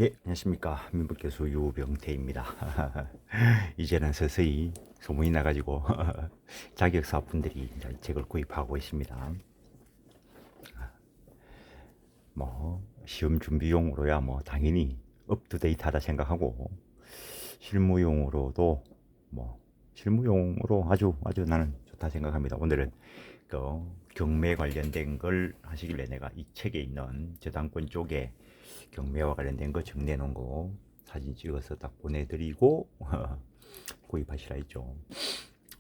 예, 안녕하십니까. 민법교수 유병태입니다. 이제는 서서히 소문이 나가지고 자격사분들이 이제 책을 구입하고 있습니다. 시험 준비용으로야 당연히 업투데이트하다 생각하고 실무용으로도 뭐 실무용으로 아주 나는 좋다 생각합니다. 오늘은 그 경매 관련된 걸 하시길래 내가 이 책에 있는 저당권 쪽에 경매와 관련된 거 정리해 놓은 거 사진 찍어서 딱 보내드리고 구입하시라 했죠.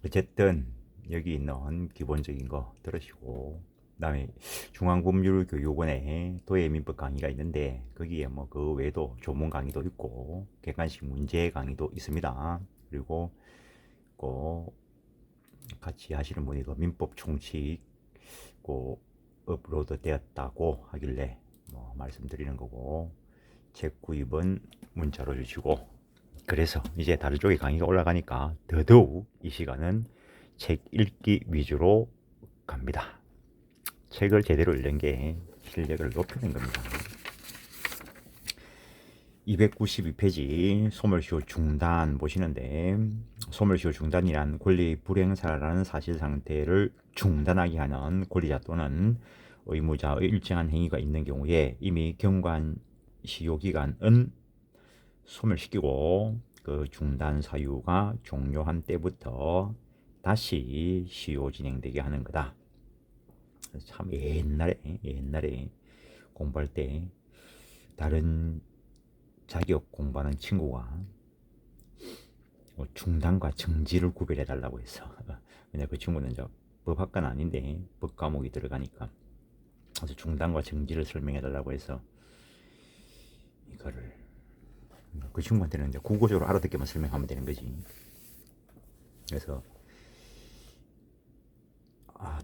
어쨌든 여기 있는 기본적인 거 들으시고 그다음에 중앙법률교육원에 도예민법 강의가 있는데 거기에 그 외에도 조문 강의도 있고 객관식 문제 강의도 있습니다. 그리고 꼭 같이 하시는 분이 그 민법 총칙 업로드 되었다고 하길래 말씀드리는 거고 책 구입은 문자로 주시고 그래서 이제 다른 쪽에 강의가 올라가니까 더더욱 이 시간은 책 읽기 위주로 갑니다. 책을 제대로 읽는 게 실력을 높이는 겁니다. 292페이지 소멸시효 중단 보시는데 소멸시효 중단이란 권리 불행사라는 사실 상태를 중단하게 하는 권리자 또는 의무자의 일정한 행위가 있는 경우에 이미 경관 시효 기간은 소멸시키고 그 중단 사유가 종료한 때부터 다시 시효 진행되게 하는 거다. 참 옛날에 공부할 때 다른 자격 공부하는 친구가 중단과 정지를 구별해 달라고 했어. 근데 그 친구는 저 법학과는 아닌데 법 과목이 들어가니까 그래서 중단과 정지를 설명해 달라고 해서 이거를 그 친구한테는 이제 국어적으로 알아듣게만 설명하면 되는 거지. 그래서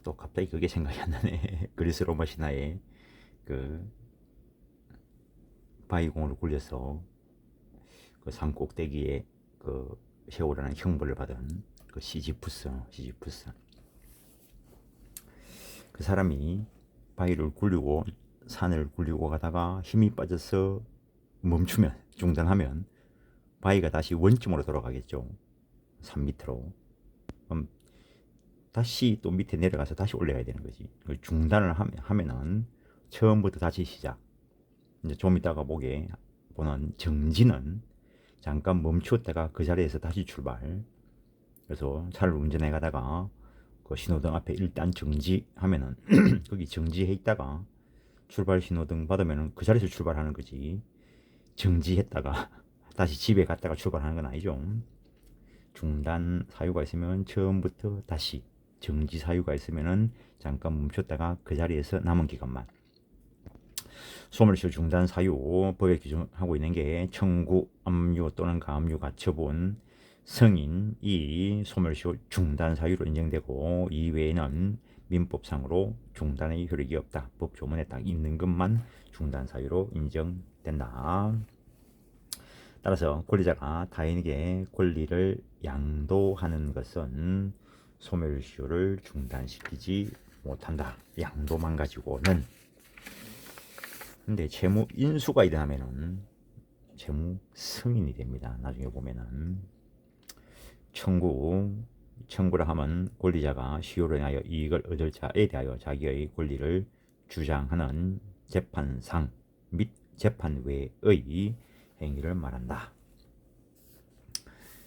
또 갑자기 그게 생각이 안 나네. 그리스 로마 신화에 그 바위공을 굴려서 그 산 꼭대기에 그 세우라는 형벌을 받은 그 시지푸스 그 사람이 바위를 굴리고 산을 굴리고 가다가 힘이 빠져서 멈추면 중단하면 바위가 다시 원점으로 돌아가겠죠. 산 밑으로. 그럼 다시 또 밑에 내려가서 다시 올라가야 되는 거지. 중단을 하면은 처음부터 다시 시작. 이제 좀 이따가 보는 정지는 잠깐 멈추었다가 그 자리에서 다시 출발. 그래서 차를 운전해 가다가 그 신호등 앞에 일단 정지하면은 거기 정지해 있다가 출발 신호등 받으면은 그 자리에서 출발하는 거지. 정지했다가 다시 집에 갔다가 출발하는 건 아니죠. 중단 사유가 있으면 처음부터 다시, 정지 사유가 있으면은 잠깐 멈췄다가 그 자리에서 남은 기간만. 소멸시효 중단 사유 법에 규정하고 있는 게 청구, 압류 또는 가압류 가처분 성인이 소멸시효 중단 사유로 인정되고 이외에는 민법상으로 중단의 효력이 없다. 법 조문에 딱 있는 것만 중단 사유로 인정된다. 따라서 권리자가 타인에게 권리를 양도하는 것은 소멸시효를 중단시키지 못한다. 양도만 가지고는. 근데 채무 인수가 일어나면은 채무 승인이 됩니다. 나중에 보면은 청구를 하면 권리자가 시효로 인하여 이익을 얻을 자에 대하여 자기의 권리를 주장하는 재판상 및 재판 외의 행위를 말한다.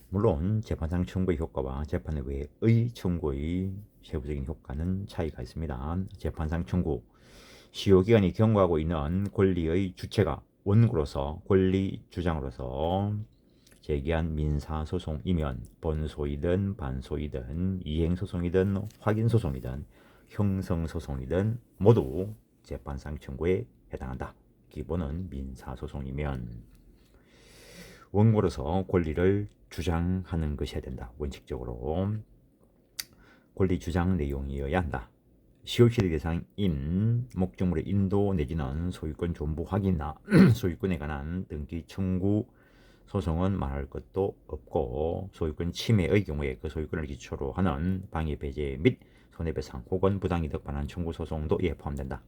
물론 재판상 청구의 효과와 재판 외의 청구의 세부적인 효과는 차이가 있습니다. 재판상 청구 시효기간이 경과하고 있는 권리의 주체가 원고로서 권리 주장으로서 제기한 민사소송이면 본소이든 반소이든 이행소송이든 확인소송이든 형성소송이든 모두 재판상 청구에 해당한다. 기본은 민사소송이면 원고로서 권리를 주장하는 것이어야 된다. 원칙적으로 권리 주장 내용이어야 한다. 시효시효 대상인 목적물의 인도 내지는 소유권 존부 확인이나 소유권에 관한 등기 청구 소송은 말할 것도 없고 소유권 침해의 경우에 그 소유권을 기초로 하는 방해 배제 및 손해배상 혹은 부당이득 반환 청구 소송도 이에 포함된다.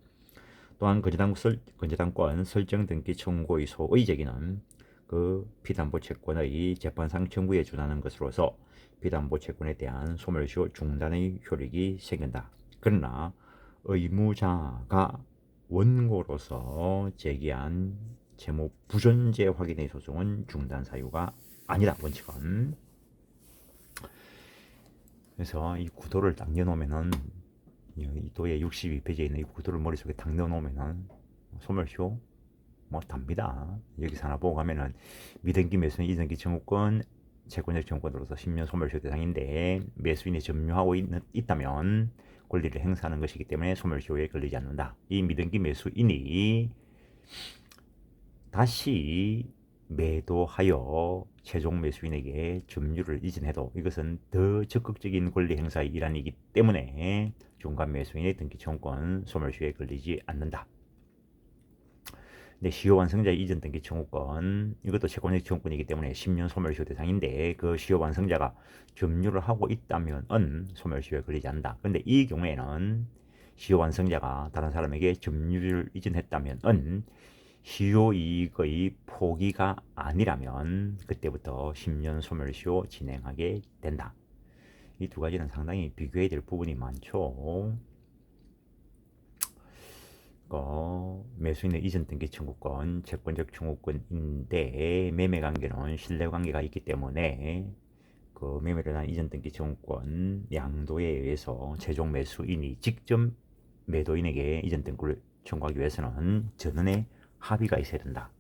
또한 건재당권 설정 등기 청구의 소의 제기는 그 피담보 채권의 재판상 청구에 준하는 것으로서 피담보 채권에 대한 소멸시효 중단의 효력이 생긴다. 그러나 의무자가 원고로서 제기한 채무 부존재 확인의 소송은 중단 사유가 아니다. 원칙은. 그래서 이 구도를 딱 넣어놓으면은 이 도의 62페이지에 있는 이 구도를 머릿속에 딱 넣어놓으면은 소멸시효 뭐 답니다. 여기서 하나 보고 가면은 미등기 매수인 이등기 청구권 채권적 청구권으로서 10년 소멸시효 대상인데 매수인이 점유하고 있다면 권리를 행사하는 것이기 때문에 소멸시효에 걸리지 않는다. 이 미등기 매수인이 다시 매도하여 최종 매수인에게 점유를 이전해도 이것은 더 적극적인 권리 행사의 일환이기 때문에 중간 매수인의 등기 청구권 소멸시효에 걸리지 않는다. 근데 시효 완성자 이전 등기 청구권 이것도 채권적 청구권이기 때문에 10년 소멸시효 대상인데 그 시효 완성자가 점유를 하고 있다면 소멸시효에 걸리지 않는다. 그런데 이 경우에는 시효 완성자가 다른 사람에게 점유를 이전했다면 시효 이익의 포기가 아니라면 그때부터 10년 소멸시효 진행하게 된다. 이 두 가지는 상당히 비교해야 될 부분이 많죠. 매수인의 이전 등기 청구권, 채권적 청구권인데 매매관계는 신뢰관계가 있기 때문에 그 매매를 한 이전 등기 청구권 양도에 의해서 최종 매수인이 직접 매도인에게 이전 등기를 청구하기 위해서는 전원의 합의가 있어야 된다.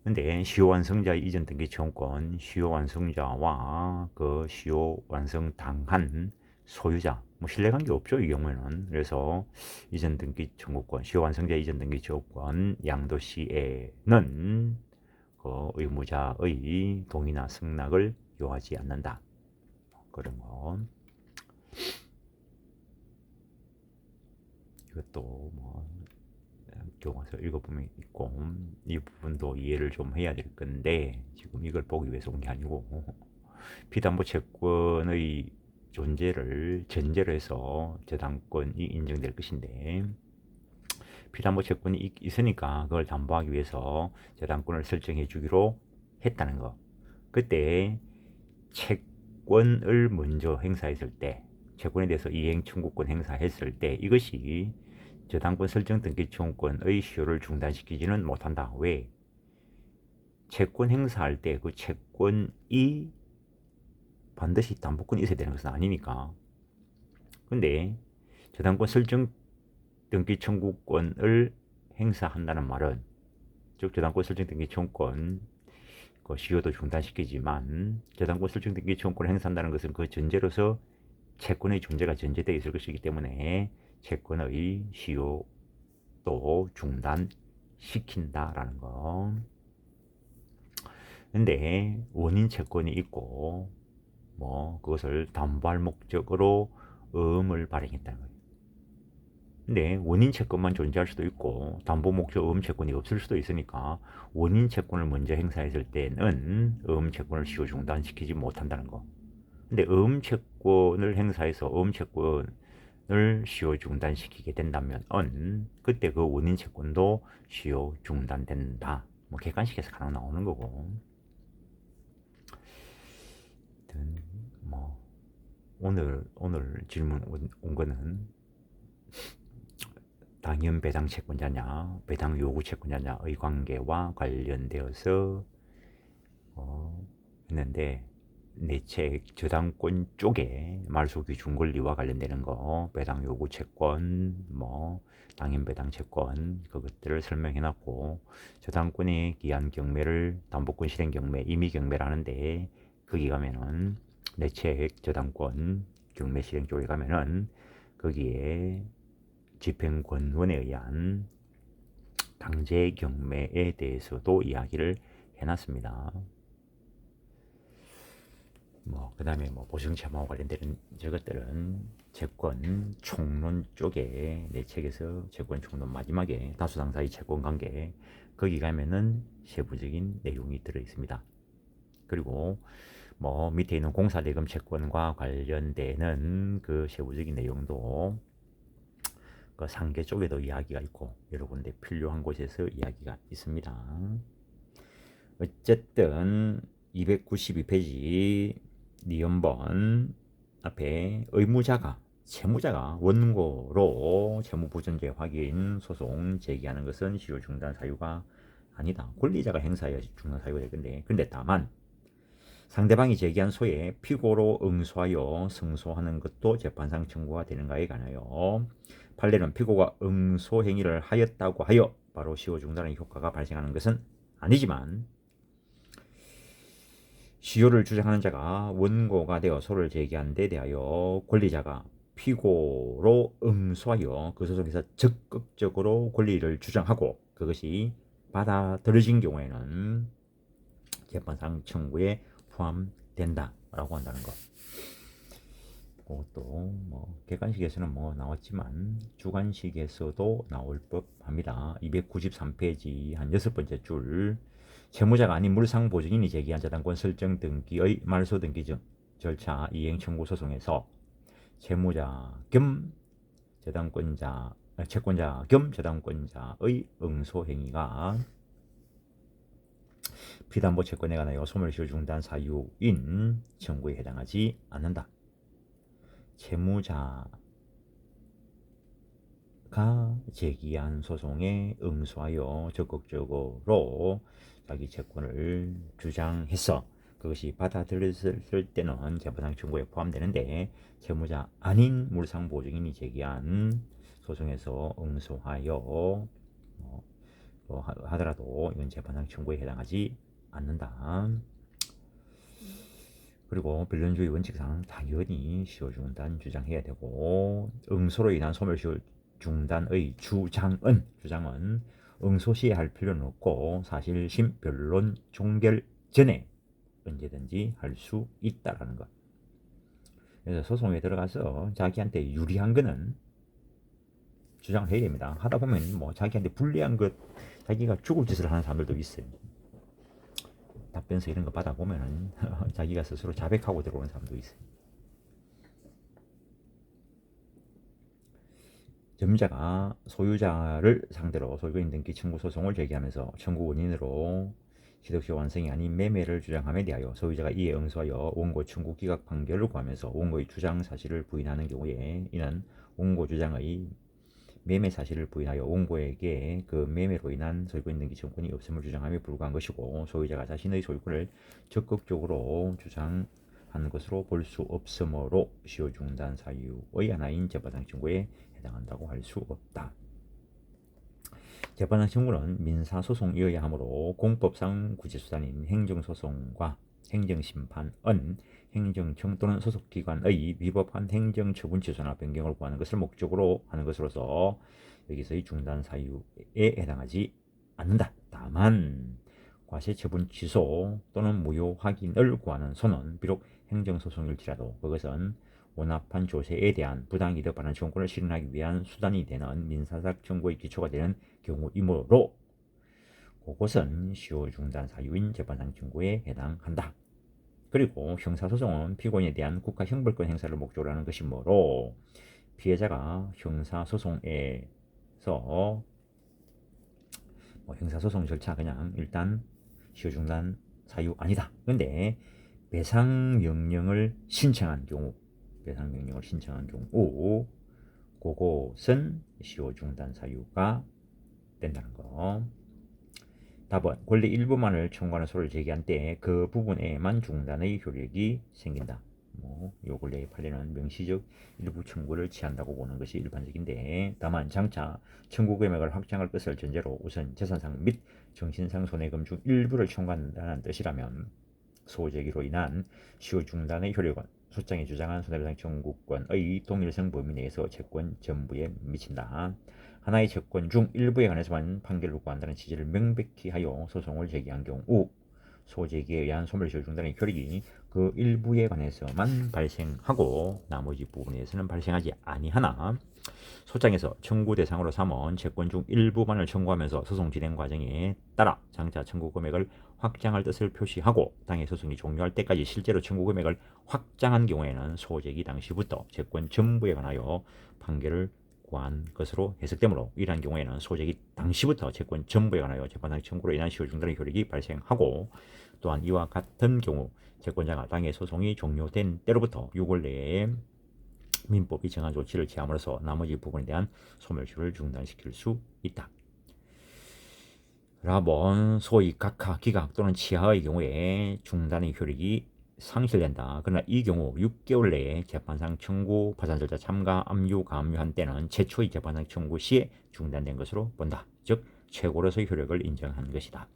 근데 시효 완성자의 이전 등기 청구권, 시효 완성자와 그 시효 완성 당한 소유자, 뭐 신뢰관계 없죠 이 경우에는. 그래서 이전 등기 청구권, 시효 완성자 이전 등기 청구권 양도 시에는 그 의무자의 동의나 승낙을 요하지 않는다. 그런 거. 이것도 뭐 교과서 읽어보면 있고 이 부분도 이해를 좀 해야 될 건데 지금 이걸 보기 위해서 온 게 아니고 피담보 채권의 존재를 전제로 해서 저당권이 인정될 것인데 피담보 채권이 있으니까 그걸 담보하기 위해서 저당권을 설정해 주기로 했다는 거. 그때 채권을 먼저 행사했을 때 채권에 대해서 이행 청구권 행사했을 때 이것이 저당권 설정 등기 청구권의 시효를 중단시키지는 못한다. 왜? 채권 행사할 때 그 채권이 반드시 담보권이 있어야 되는 것은 아니니까. 근데 저당권 설정 등기 청구권을 행사한다는 말은 즉 저당권 설정 등기 청구권 그 시효도 중단시키지만 저당권 설정 등기 청구권을 행사한다는 것은 그 전제로서 채권의 존재가 전제되어 있을 것이기 때문에 채권의 시효도 중단시킨다라는 거. 근데 원인 채권이 있고 뭐 그것을 담보할 목적으로 음을 발행했다는 거예요. 근데 원인 채권만 존재할 수도 있고 담보 목적 음 채권이 없을 수도 있으니까 원인 채권을 먼저 행사했을 때는 음 채권을 시효 중단시키지 못한다는 거. 근데 음 채권을 행사해서 음 채권을 시효 중단시키게 된다면 그때 그 원인 채권도 시효 중단된다. 뭐 객관식에서 가능 나오는 거고. 뭐 오늘 질문 온 거는 당연 배당 채권자냐 배당 요구 채권자냐의 관계와 관련되어서 했는데 내책 저당권 쪽에 말소기 준권리와 관련되는 거 배당 요구 채권 뭐 당연 배당 채권 그것들을 설명해놨고 저당권의 기한 경매를 담보권 실행 경매 임의 경매라는데 거기 가면은 내책 저당권 경매 실행 쪽에 가면은 거기에 집행권원에 의한 강제 경매에 대해서도 이야기를 해놨습니다. 뭐 그다음에 뭐 보증채무와 관련된 저것들은 채권 총론 쪽에 내 책에서 채권 총론 마지막에 다수당사의 채권 관계 거기 가면은 세부적인 내용이 들어 있습니다. 그리고 뭐 밑에 있는 공사대금 채권과 관련되는 그 세부적인 내용도 그 상계 쪽에도 이야기가 있고 여러 군데 필요한 곳에서 이야기가 있습니다. 어쨌든 292페이지 니은번 앞에 의무자가 채무자가 원고로 채무보존제 확인 소송 제기하는 것은 시효중단 사유가 아니다. 권리자가 행사해야 중단 사유가 될 건데, 근데 다만 상대방이 제기한 소에 피고로 응소하여 승소하는 것도 재판상 청구가 되는가에 관하여 판례는 피고가 응소 행위를 하였다고 하여 바로 시효중단의 효과가 발생하는 것은 아니지만, 시효를 주장하는 자가 원고가 되어 소를 제기한 데 대하여 권리자가 피고로 응소하여 그 소송에서 적극적으로 권리를 주장하고 그것이 받아들여진 경우에는 재판상 청구에 포함된다라고 한다는 것. 그것도 뭐 객관식에서는 뭐 나왔지만 주관식에서도 나올 법합니다. 293페이지 한 6번째 줄, 채무자가 아닌 물상보증인이 제기한 저당권 설정 등기의 말소 등기 절차 이행 청구 소송에서 채무자 겸 저당권자, 채권자 겸 저당권자의 응소 행위가 피담보 채권에 관하여 소멸시효 중단 사유인 청구에 해당하지 않는다. 채무자가 제기한 소송에 응소하여 적극적으로 자기 채권을 주장해서 그것이 받아들였을 때는 재판상 청구에 포함되는데, 채무자 아닌 물상보증인이 제기한 소송에서 응소하여 하더라도 이건 재판상 청구에 해당하지 않는다. 그리고 변론주의 원칙상 당연히 시효중단 주장해야 되고, 응소로 인한 소멸시효 중단의 주장은 응소시에 할 필요는 없고 사실심 변론 종결 전에 언제든지 할 수 있다라는 것. 그래서 소송에 들어가서 자기한테 유리한 거는 주장을 해야 됩니다. 하다 보면 뭐 자기한테 불리한 것, 자기가 죽을 짓을 하는 사람들도 있어요. 답변서 이런 거 받아보면은 자기가 스스로 자백하고 들어오는 사람도 있어요. 점유자가 소유자를 상대로 소유권 등기 청구 소송을 제기하면서 청구 원인으로 취득시 완성이 아닌 매매를 주장함에 대하여 소유자가 이에 응소하여 원고 청구 기각 판결을 구하면서 원고의 주장 사실을 부인하는 경우에 이는 원고 주장의 매매 사실을 부인하여 원고에게 그 매매로 인한 소유권 등기 청구권이 없음을 주장함에 불과한 것이고, 소유자가 자신의 소유권을 적극적으로 주장하는 것으로 볼 수 없으므로 시효중단 사유의 하나인 재판상 청구에 해당한다고 할 수 없다. 재판상 청구는 민사소송이어야 하므로 공법상 구제수단인 행정소송과 행정심판은 행정청 또는 소속기관의 위법한 행정처분 취소나 변경을 구하는 것을 목적으로 하는 것으로서 여기서의 중단 사유에 해당하지 않는다. 다만 과세처분 취소 또는 무효 확인을 구하는 소는 비록 행정소송일지라도 그것은 원합한 조세에 대한 부당이득 반환 청구를 실현하기 위한 수단이 되는 민사상 청구의 기초가 되는 경우이므로 그것은 시효중단 사유인 재판상 청구에 해당한다. 그리고 형사소송은 피고인에 대한 국가 형벌권 행사를 목적으로 하는 것이므로 피해자가 형사소송에서 형사소송 절차 그냥 일단 시효중단 사유 아니다. 근데 배상명령을 신청한 경우 그것은 시효중단 사유가 된다는 거. 답은 권리 일부만을 청구하는 소를 제기한 때 그 부분에만 중단의 효력이 생긴다. 요 근래의 판례는 명시적 일부 청구를 취한다고 보는 것이 일반적인데, 다만 장차 청구 금액을 확장할 것을 전제로 우선 재산상 및 정신상 손해금 중 일부를 청구한다는 뜻이라면 소제기로 인한 시효중단의 효력은 소장이 주장한 손해배상 청구권의 동일성 범위 내에서 채권 전부에 미친다. 하나의 채권 중 일부에 관해서만 판결을 구한다는 취지를 명백히 하여 소송을 제기한 경우 소제기에 의한 소멸시효 중단의 효력이 그 일부에 관해서만 발생하고 나머지 부분에서는 발생하지 아니하나, 소장에서 청구 대상으로 삼은 채권 중 일부만을 청구하면서 소송 진행 과정에 따라 장차 청구 금액을 확장할 뜻을 표시하고 당해 소송이 종료할 때까지 실제로 청구 금액을 확장한 경우에는 소제기 당시부터 채권 전부에 관하여 판결을 구한 것으로 해석되므로 이러한 경우에는 소재기 당시부터 채권 전부에 관하여 재판상 청구로 인한 시효 중단의 효력이 발생하고, 또한 이와 같은 경우 채권자가 당해 소송이 종료된 때로부터 6월 내에 민법이 정한 조치를 취함으로써 나머지 부분에 대한 소멸시효를 중단시킬 수 있다. 라본 소위 각하, 기각 또는 치하의 경우에 중단의 효력이 상실된다. 그러나 이 경우 6개월 내에 재판상 청구 파산 절차 참가 압류 가압류한 때는 최초의 재판상 청구 시에 중단된 것으로 본다. 즉 최고로서의 효력을 인정한 것이다.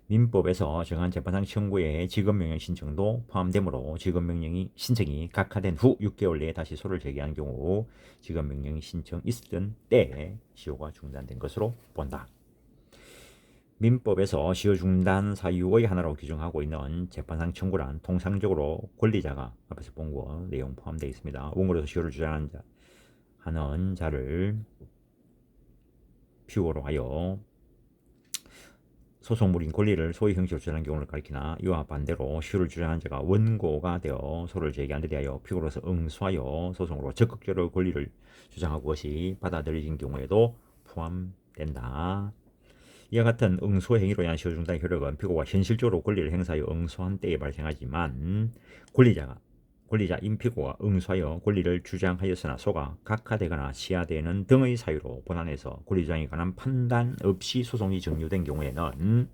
민법에서 정한 재판상 청구에 지급명령 신청도 포함되므로 지급명령이 신청이 각하된 후 6개월 내에 다시 소를 제기한 경우 지급명령 신청 있었던 때에 시효가 중단된 것으로 본다. 민법에서 시효 중단 사유의 하나로 규정하고 있는 재판상 청구란 통상적으로 권리자가 앞에서 본 거 내용 포함되어 있습니다. 원고로서 시효를 주장하는 하는 자를 피고로 하여 소송물인 권리를 소위 형식으로 주장하는 경우를 가리키나, 이와 반대로 시효를 주장하는 자가 원고가 되어 소를 제기한 데 대하여 피고로서 응수하여 소송으로 적극적으로 권리를 주장하고 그것이 받아들여진 경우에도 포함된다. 이와 같은 응수 행위로 인한 시효 중단의 효력은 피고가 현실적으로 권리를 행사하여 응수한 때에 발생하지만 권리자인 피고가 응수하여 권리를 주장하였으나 소가 각하되거나 치하되는 등의 사유로 본안에서 권리 주장에 관한 판단 없이 소송이 종료된 경우에는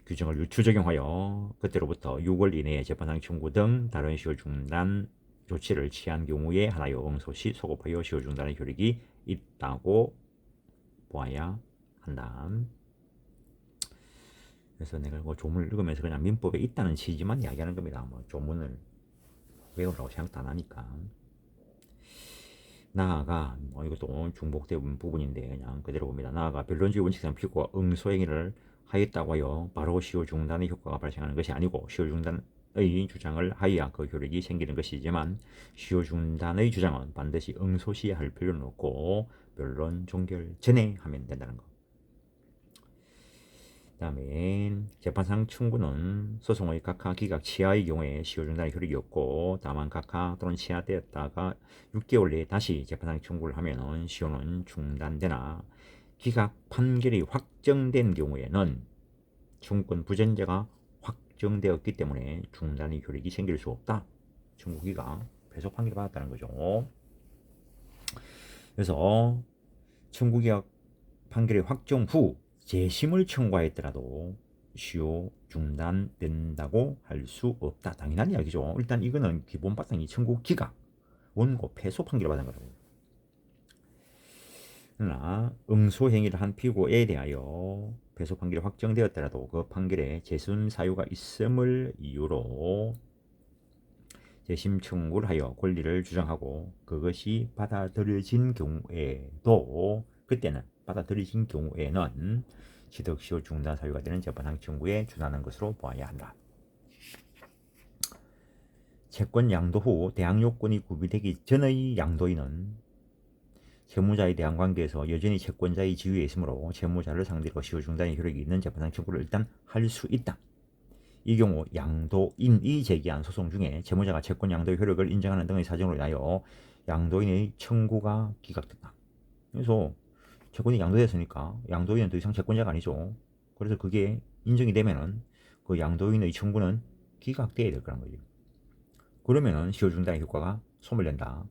규정을 유추 적용하여 그때로부터 6월 이내에 재판상 청구 등 다른 시효 중단 조치를 취한 경우에 하나여 응소 시 소급하여 시효 중단의 효력이 있다고 보아야 한다. 그래서 내가 뭐 조문을 읽으면서 그냥 민법에 있다는 취지만 이야기하는 겁니다. 뭐 조문을 외우라고 생각도 안 하니까. 나아가 이것도 중복된 부분인데 그냥 그대로 봅니다. 나아가 변론주의 원칙상 피고가 응소행위를 하였다고 하여 바로 시효 중단의 효과가 발생하는 것이 아니고 시효 중단의 주장을 하여야 그 효력이 생기는 것이지만 시효 중단의 주장은 반드시 응소시에 할 필요는 없고 변론 종결 전에 하면 된다는 것. 그 다음에 재판상 청구는 소송의 각하, 기각, 치하의 경우에 시효 중단의 효력이 없고, 다만 각하 또는 치하되었다가 6개월 내에 다시 재판상 청구를 하면 시효는 중단되나, 기각 판결이 확정된 경우에는 청구권 부전제가 확정되었기 때문에 중단의 효력이 생길 수 없다. 청구기가 배속 판결을 받았다는 거죠. 그래서 청구기각 판결이 확정 후 재심을 청구하였더라도 시효 중단된다고 할 수 없다. 당연한 이야기죠. 일단 이거는 기본 바탕이 청구 기각, 원고 패소 판결을 받은 거라고. 그러나 응소 행위를 한 피고에 대하여 패소 판결이 확정되었더라도 그 판결에 재심 사유가 있음을 이유로 재심 청구를 하여 권리를 주장하고 그것이 받아들여진 경우에도, 그때는 받아들여진 경우에는 취득시효 중단 사유가 되는 재판상 청구에 준하는 것으로 보아야 한다. 채권 양도 후 대항 요건이 구비되기 전의 양도인은 채무자에 대한 관계에서 여전히 채권자의 지위에 있으므로 채무자를 상대로 시효 중단의 효력이 있는 재판상 청구를 일단 할 수 있다. 이 경우 양도인이 제기한 소송 중에 채무자가 채권 양도의 효력을 인정하는 등의 사정으로 인하여 양도인의 청구가 기각된다. 그래서 채권이 양도됐으니까 양도인은 더 이상 채권자가 아니죠. 그래서 그게 인정이 되면은 그 양도인의 청구는 기각돼야 될 거란 거죠. 그러면은 시효 중단의 효과가 소멸된다.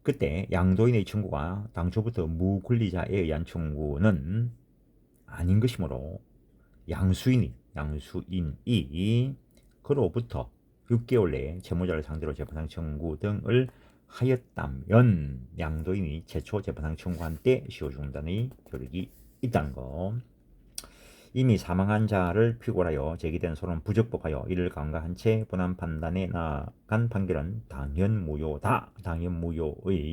그때 양도인의 청구가 당초부터 무권리자에 의한 청구는 아닌 것이므로 양수인이 그로부터 6개월 내에 채무자를 상대로 재판상 청구 등을 하였다면 양도인이 최초 재판상 청구한 때 시효 중단의 효력이 있다는 것. 이미 사망한 자를 피고하여 제기된 소는 부적법하여 이를 간과한 채 본안 판단에 나간 판결은 당연무효다. 당연무효에서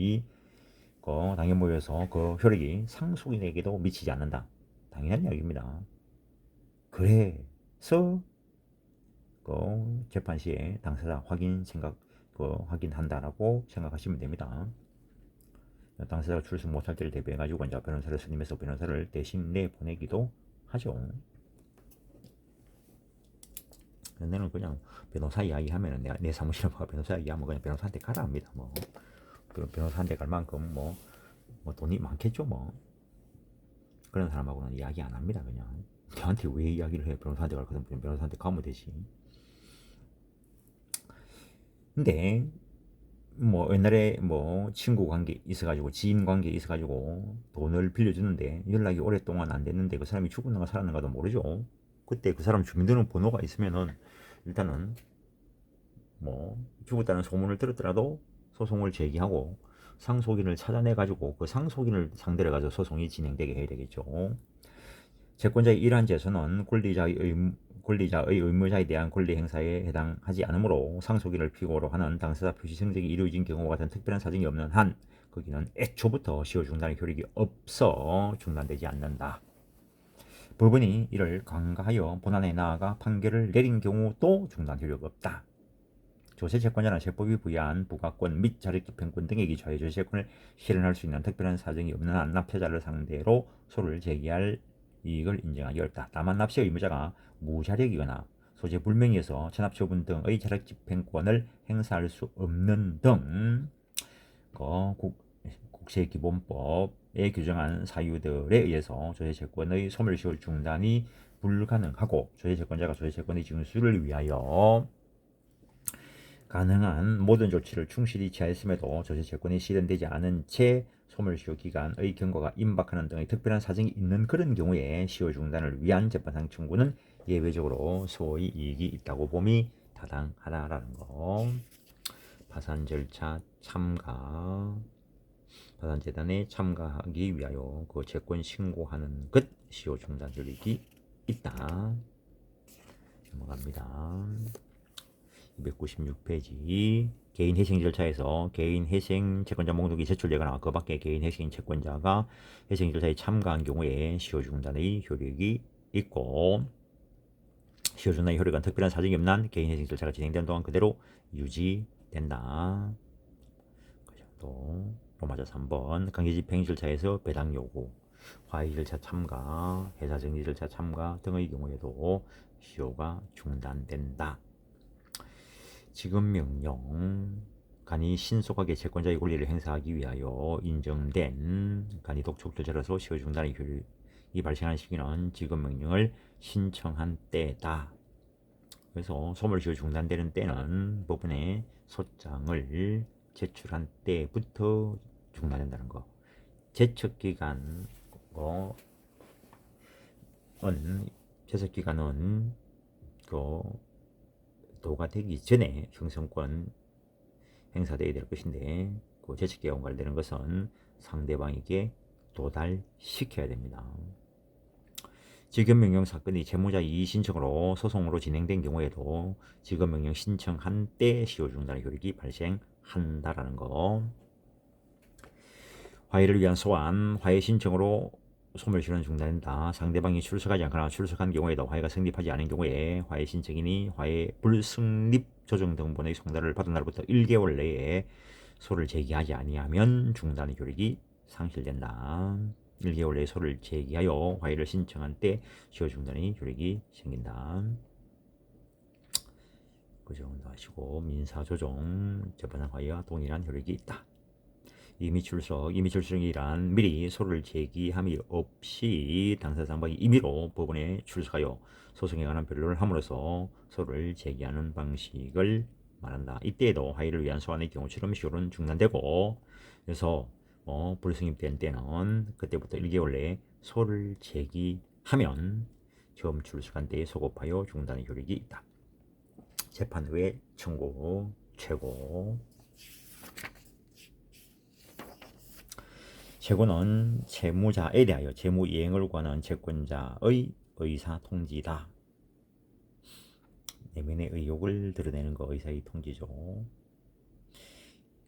그 효력이 상속인에게도 미치지 않는다. 당연한 이야기입니다. 그래서 그 재판 시에 당사자 확인한다라고 생각하시면 됩니다. 당사자가 출석 못할 때를 대비해 가지고 이제 변호사를 선임해서 변호사를 대신 내보내기도 하죠. 내는 그냥 변호사 이야기하면 내 사무실에 변호사 이야기하면 그냥 변호사한테 가라 합니다. 뭐 변호사한테 갈 만큼 뭐 뭐 돈이 많겠죠 뭐. 그런 사람하고는 이야기 안 합니다. 그냥 걔한테 왜 이야기를 해? 변호사한테 갈 거면 변호사한테 가면 되지. 근데 뭐 옛날에 뭐 친구 관계 있어가지고 지인 관계 있어가지고 돈을 빌려주는데 연락이 오랫동안 안 됐는데 그 사람이 죽었는가 살았는가도 모르죠. 그때 그 사람 주민등록번호가 있으면은 일단은 뭐 죽었다는 소문을 들었더라도 소송을 제기하고 상속인을 찾아내가지고 그 상속인을 상대로 가지고 소송이 진행되게 해야 되겠죠. 채권자의 이러한 재산은 권리자의 의무자에 대한 권리 행사에 해당하지 않으므로 상속인을 피고로 하는 당사자 표시 승적이 이루어진 경우와 같은 특별한 사정이 없는 한 거기는 애초부터 시효 중단의 효력이 없어 중단되지 않는다. 법원이 이를 간과하여 본안에 나아가 판결을 내린 경우도 중단 효력 없다. 조세채권자는 세법이 부여한 부가권 및 자력집행권 등에 기초하여 조세채권을 실현할 수 있는 특별한 사정이 없는 한 납세자를 상대로 소를 제기할 이익을 인정하기 어렵다. 다만 납세 의무자가 무자력이거나 소재 불명이어서 체납처분 등의 자력집행권을 행사할 수 없는 등 국세기본법에 규정한 사유들에 의해서 조세채권의 소멸시효 중단이 불가능하고 조세채권자가 조세채권의 징수를 위하여 가능한 모든 조치를 충실히 취하였음에도 조세채권이 실현되지 않은 채 소멸시효 기간의 경과가 임박하는 등의 특별한 사정이 있는 그런 경우에 시효 중단을 위한 재판상 청구는 예외적으로 소의 이익이 있다고 봄이 타당하다라는 거. 파산 절차 참가, 파산재단에 참가하기 위하여 그 채권 신고하는 것 시효 중단 효력이 있다. 넘어갑니다. 296페이지 개인 회생 절차에서 개인 회생 채권자 목록이 제출되거나 그 밖에 개인 회생 채권자가 회생 절차에 참가한 경우에 시효 중단의 효력이 있고 시효 중단의 효력은 특별한 사정이 없는 한 개인 회생 절차가 진행되는 동안 그대로 유지된다. 또 로마자 3번 관계집행 절차에서 배당 요구, 화의 절차 참가, 회사 정리 절차 참가 등의 경우에도 시효가 중단된다. 지급명령 간이 신속하게 채권자의 권리를 행사하기 위하여 인정된 간이 독촉 절차로서 시효 중단의 효력이 발생한 시기는 지급명령을 신청한 때다. 그래서 소멸시효 중단되는 때는 법원에 소장을 제출한 때부터 중단된다는 거. 제척기간은 그 도가 되기 전에 형성권 행사되어야 될 것인데 그 제척기간 관련되는 것은 상대방에게 도달시켜야 됩니다. 지급명령 사건이 채무자 이의 신청으로 소송으로 진행된 경우에도 지급명령 신청한 때 시효 중단의 효력이 발생한다라는 거. 화해를 위한 소환, 화해 신청으로 소멸시효는 중단된다. 상대방이 출석하지 않거나 출석한 경우에도 화해가 성립하지 않은 경우에 화해 신청인이 화해 불성립 조정 등본의 송달을 받은 날부터 1개월 내에 소를 제기하지 아니하면 중단의 효력이 상실된다. 1개월 내에 소를 제기하여 화해를 신청한 때 시효 중단의 효력이 생긴다. 그 정도 하시고 민사조정 재판상 화해와 동일한 효력이 있다. 임의 출석이란 미리 소를 제기함이 없이 당사 상방이 임의로 법원에 출석하여 소송에 관한 변론을 함으로써 소를 제기하는 방식을 말한다. 이때에도 화해를 위한 소환의 경우처럼 시효는 중단되고, 그래서 불승인된 때는 그때부터 1개월 내에 소를 제기하면 처음 출석한 때에 소급하여 중단의 효력이 있다. 재판 후에 청구 최고. 최고는 채무자에 대하여 채무 이행을 구하는 채권자의 의사 통지다. 내면의 의욕을 드러내는 거 의사의 통지죠.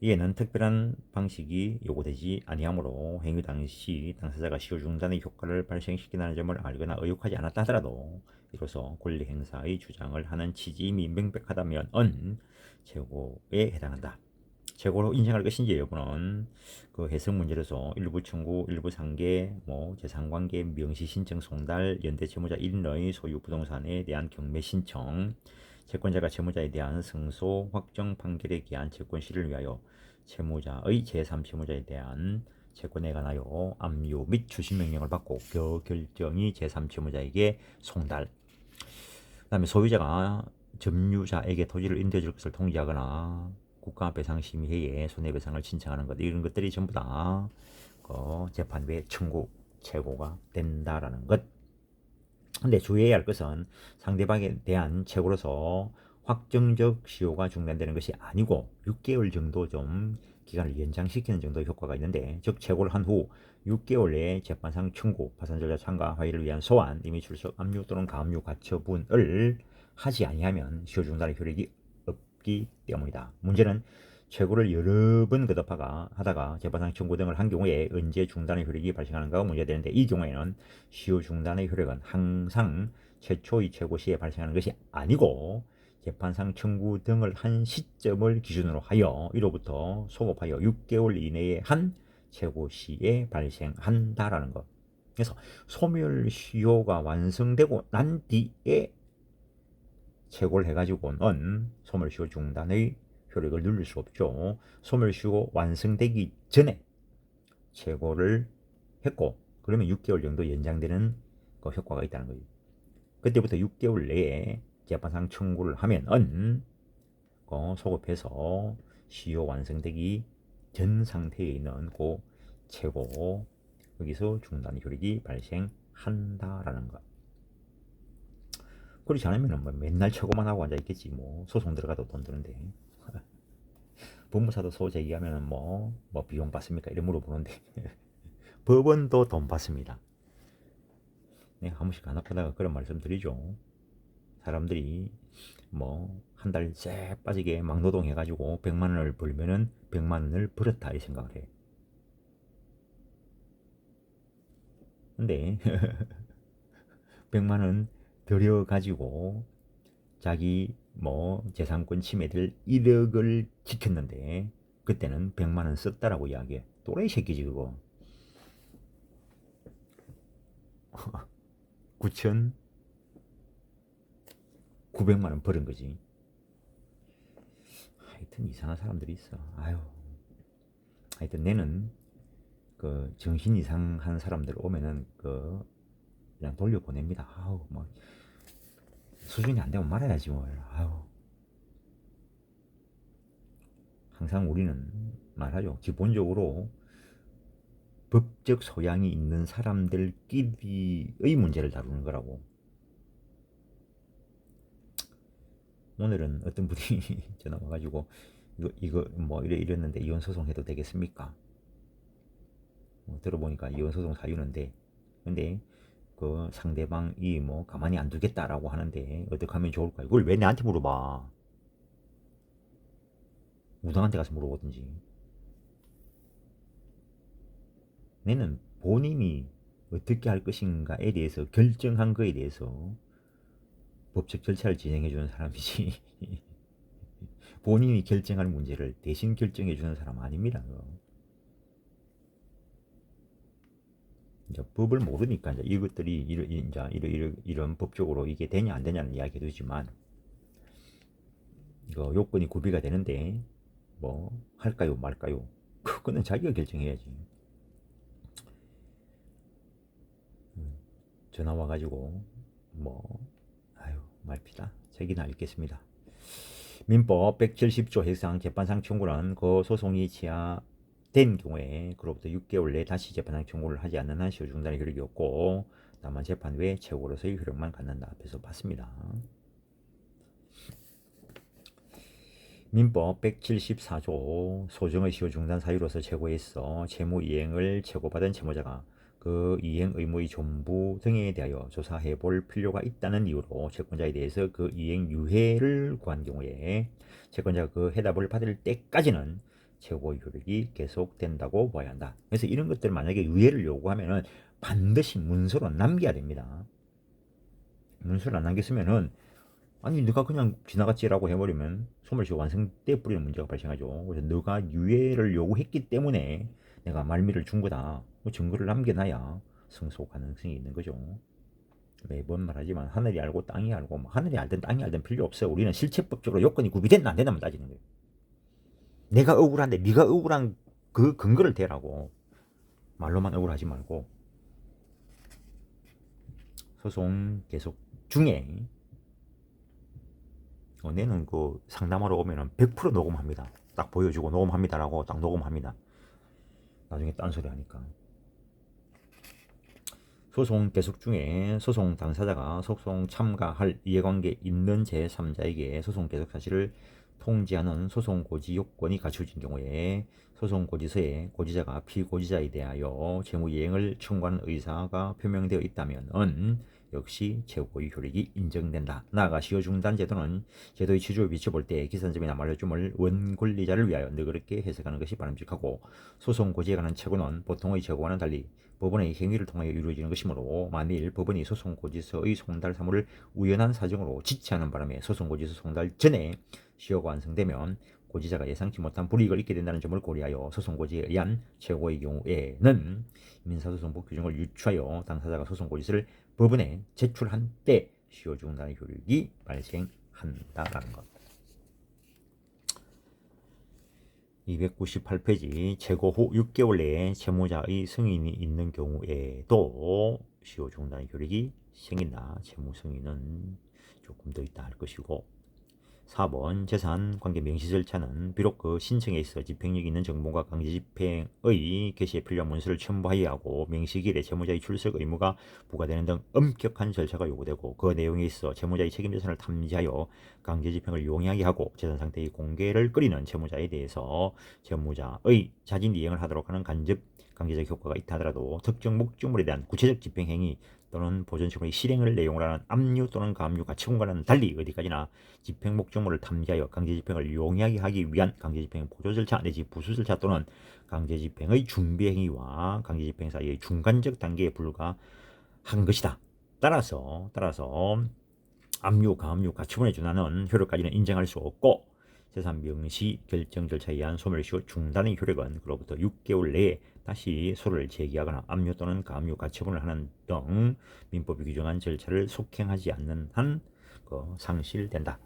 이에는 특별한 방식이 요구되지 아니하므로 행위 당시 당사자가 시효 중단의 효과를 발생시킨다는 점을 알거나 의혹하지 않았다 하더라도 이로써 권리 행사의 주장을 하는 취지임이 명백하다면 최고에 해당한다. 최고로 인정할 것인지 여부는 그 해석 문제로서 일부 청구, 일부 상계, 재산관계, 명시 신청 송달, 연대 채무자 1인의 소유 부동산에 대한 경매 신청, 채권자가 채무자에 대한 승소 확정 판결에 기한 채권 실을 위하여 채무자의 제3채무자에 대한 채권에 관하여 압류 및 추심 명령을 받고 그 결정이 제3채무자에게 송달. 그다음에 소유자가 점유자에게 토지를 인도해 줄 것을 통지하거나 국가배상심의회에 손해배상을 신청하는 것, 이런 것들이 전부 다 재판부의 청구, 최고가 된다라는 것. 근데 주의해야 할 것은 상대방에 대한 채고로서 확정적 시효가 중단되는 것이 아니고 6개월 정도 좀 기간을 연장시키는 정도의 효과가 있는데, 즉 채고를 한 후 6개월 내에 재판상 청구, 파산 절차 참가, 화의를 위한 소환, 임의 출석, 압류 또는 가압류 가처분을 하지 아니하면 시효 중단의 효력이 없기 때문이다. 문제는 채고를 여러 번 거듭하다가 재판상 청구 등을 한 경우에 언제 중단의 효력이 발생하는가가 문제되는데, 이 경우에는 시효 중단의 효력은 항상 최초의 최고 시에 발생하는 것이 아니고 재판상 청구 등을 한 시점을 기준으로 하여 이로부터 소급하여 6개월 이내에 한 최고 시에 발생한다라는 것. 그래서 소멸시효가 완성되고 난 뒤에 채고를 해가지고는 소멸시효 중단의 효력을 누릴 수 없죠. 소멸시효 완성되기 전에 채고를 했고 그러면 6개월 정도 연장되는 그 효과가 있다는 거죠. 그때부터 6개월 내에 재판상 청구를 하면은 소급해서 시효 완성되기 전 상태에 있는 그 채고, 여기서 중단 효력이 발생한다라는 것. 그렇지 않으면 뭐 맨날 채고만 하고 앉아 있겠지. 뭐 소송 들어가도 돈 드는데. 법무사도 소 제기하면은 뭐 비용 받습니까? 이래 물어보는데 법원도 돈 받습니다. 네, 한 번씩 안 아프다가 그런 말씀 드리죠. 사람들이 뭐 한 달 쎄 빠지게 막노동 해가지고 100만 원을 벌면은 100만 원을 벌었다 이 생각을 해. 근데 100만 원 들여가지고 자기 뭐 재산권 침해들 1억을 지켰는데 그때는 100만 원 썼다라고 이야기해. 또라이 새끼지 그거. 9,900만 원 벌은 거지. 하여튼 이상한 사람들이 있어. 아유. 하여튼 내는 그 정신 이상한 사람들 오면은 그냥 돌려보냅니다. 아우 뭐 수준이 안 되면 말아야지 뭘. 아유. 항상 우리는 말하죠. 기본적으로 법적 소양이 있는 사람들끼리의 문제를 다루는 거라고. 오늘은 어떤 분이 전화 와가지고 이거 뭐 이랬는데 이혼 소송해도 되겠습니까? 들어보니까 이혼 소송 사유는데, 근데 그 상대방이 뭐 가만히 안 두겠다라고 하는데 어떻게 하면 좋을까? 이걸 왜 나한테 물어봐? 우당한테 가서 물어보든지. 내는 본인이 어떻게 할 것인가에 대해서 결정한 거에 대해서 법적 절차를 진행해 주는 사람이지 본인이 결정할 문제를 대신 결정해 주는 사람 아닙니다. 이제 법을 모르니까 이제 이것들이 이런 법적으로 이게 되냐 안 되냐는 이야기 해두지만, 이거 요건이 구비가 되는데 뭐 할까요 말까요? 그거는 자기가 결정해야지. 전화 와가지고 아유 말피다. 책이나 읽겠습니다. 민법 170조 해상 재판상 청구는 그 소송이 취하된 경우에 그로부터 6개월 내에 다시 재판상 청구를 하지 않는 한 시효 중단의 효력이 없고 다만 재판 외 최고로서의 효력만 갖는다. 앞에서 봤습니다. 민법 174조 소정의 시효 중단 사유로서 최고에서 채무 이행을 최고받은 채무자가 그 이행 의무의 존부 등에 대하여 조사해 볼 필요가 있다는 이유로 채권자에 대해서 그 이행 유예를 구한 경우에 채권자가 그 해답을 받을 때까지는 최고 효력이 계속된다고 봐야 한다. 그래서 이런 것들 만약에 유예를 요구하면은 반드시 문서로 남겨야 됩니다. 문서를 안 남겼으면은 아니 너가 그냥 지나갔지라고 해버리면 소멸시효 완성돼 버리는 문제가 발생하죠. 그래서 너가 유예를 요구했기 때문에 내가 말미를 준 거다. 뭐 증거를 남겨놔야 승소 가능성이 있는 거죠. 매번 말하지만 하늘이 알고 땅이 알고, 하늘이 알든 땅이 알든 필요 없어요. 우리는 실체법적으로 요건이 구비됐나 안 됐나만 따지는 거예요. 내가 억울한데 네가 억울한 그 근거를 대라고. 말로만 억울하지 말고 소송 계속 중에 내는 그 상담하러 오면은 100% 녹음합니다. 딱 보여주고 녹음합니다라고 딱 녹음합니다. 나중에 딴소리 하니까. 소송 계속 중에 소송 당사자가 소송 참가할 이해관계 있는 제3자에게 소송 계속 사실을 통지하는 소송 고지 요건이 갖춰진 경우에 소송 고지서에 고지자가 피고지자에 대하여 재무이행을 청구하는 의사가 표명되어 있다면 역시 최고의 효력이 인정된다. 나아가 시효중단 제도는 제도의 취지를 비춰볼 때 기산점이나 만료점을 원권리자를 위하여 너그럽게 해석하는 것이 바람직하고 소송 고지에 관한 최고는 보통의 제고와는 달리 법원의 행위를 통하여 이루어지는 것이므로 만일 법원이 소송고지서의 송달 사무를 우연한 사정으로 지체하는 바람에 소송고지서 송달 전에 시효가 완성되면 고지자가 예상치 못한 불이익을 입게 된다는 점을 고려하여 소송고지에 의한 최고의 경우에는 민사소송법 규정을 유추하여 당사자가 소송고지서를 법원에 제출한 때 시효중단의 효력이 발생한다라는 것. 298페이지 재고 후 6개월 내에 채무자의 승인이 있는 경우에도 시효중단의 효력이 생긴다. 채무 승인은 조금 더 있다 할 것이고 4번 재산 관계 명시 절차는 비록 그 신청에 있어 집행력이 있는 정보가 강제집행의 개시에 필요한 문서를 첨부하여야 하고 명시기일에 채무자의 출석 의무가 부과되는 등 엄격한 절차가 요구되고 그 내용에 있어 채무자의 책임재산을 탐지하여 강제집행을 용이하게 하고 재산 상태의 공개를 꺼리는 채무자에 대해서 채무자의 자진 이행을 하도록 하는 강제적 효과가 있다 하더라도 특정 목적물에 대한 구체적 집행행위 또는 보존처분의 실행을 내용으로 하는 압류 또는 가압류 가처분과는 달리 어디까지나 집행 목적물을 탐지하여 강제집행을 용이하게 하기 위한 강제집행 보조 절차 내지 부수 절차 또는 강제집행의 준비행위와 강제집행 사이의 중간적 단계에 불과한 것이다. 따라서 압류, 가압류, 가처분에 준하는 효력까지는 인정할 수 없고 재산 명시 결정 절차에 의한 소멸시효 중단의 효력은 그로부터 6개월 내에 다시 소를 제기하거나 압류 또는 가압류 가처분을 하는 등 민법이 규정한 절차를 속행하지 않는 한 상실된다.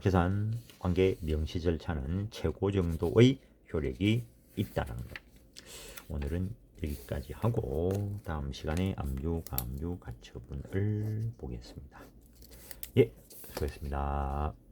재산 관계 명시 절차는 최고 정도의 효력이 있다는 것. 오늘은 여기까지 하고 다음 시간에 압류, 가압류, 가처분을 보겠습니다. 예, 수고했습니다.